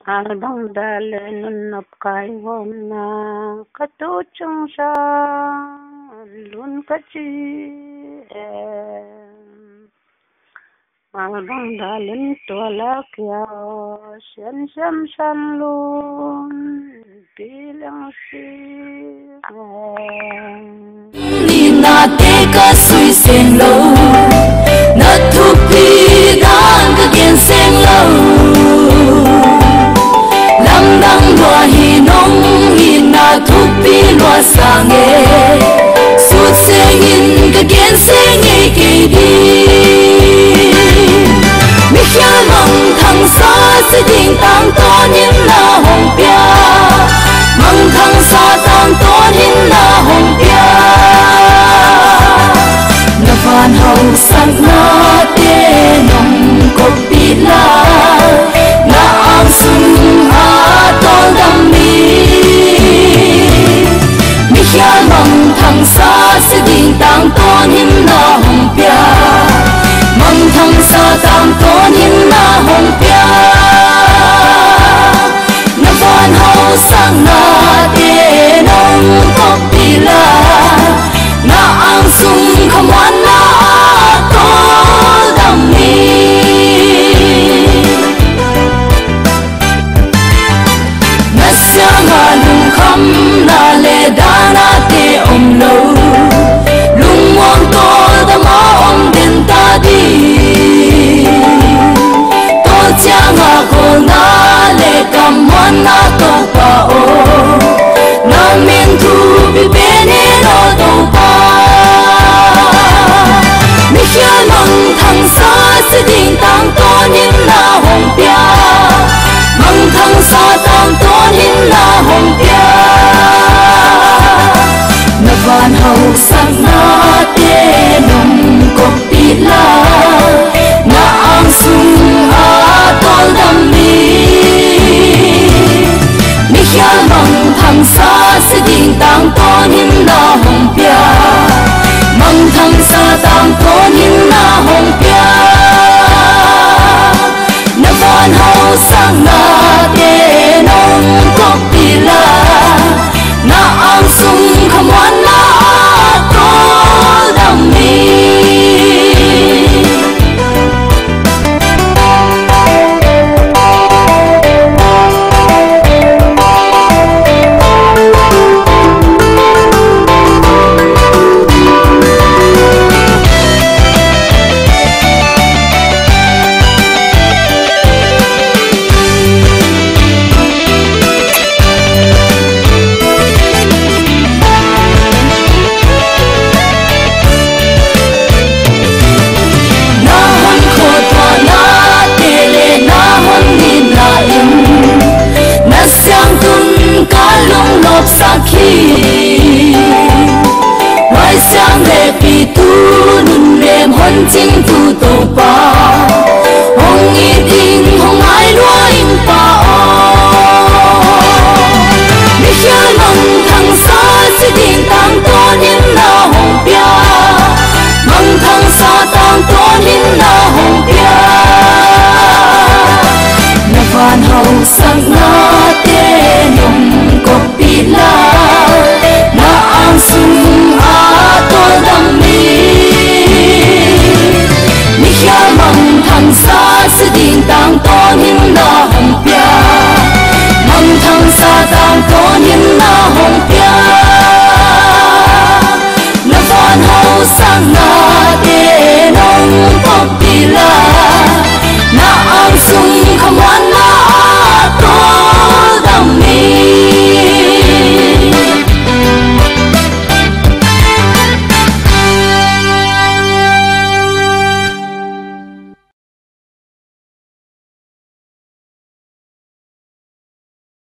Albang dalin up kai wom na katu chung sa lun kachi albang dalin tuala kya shen shem shan lun bilang si Nina te ka sui sen lo na thu pi dan ka gen sen lo lam dang lua hi nong ina thu pi lua sang e su sen in ka gen sen e ke di mi khia mong thang sa se ding tang to nin na hong pia mong thang sa tang to nin na hong pia van hậu sang na te nong ko pila na ang sung a tol dam mi khia mong thang sa se ding tang ton him na hong pia mong thang sa tang ton him na hong pia na van hậu sang na te nong ko pila na ang sung khamwan na tol dam na sanga lung kham na le dana te om lo lung wang tol da ma om din ta di tol changa ko na le kamwan na to pa o na min thu bi be ne no to pa mong thang sa se ding tang ton him na hong pia mong thang sa tang ton him na hong pia na van hậu sang na te nong ko pila na ang sung a tol dam mi khia mong thang sa se ding tang ton him na hong pia mong thang sa tang ton him na hong pia na van hậu sang na te nong ko pila na ang sung khamwan na tol dam chính phủ tổ ba hong y tình hong ai lúa in pa mi khia mong thang sa se ding tang ton him na hong pia mong thang sa tang ton him na hong pia na van hậu sang na te nong ko pila na ang sung a tol dam mong thang sa se ding tang ton him na hong pia mong thang sa tang ton him na hong pia na van hậu sang na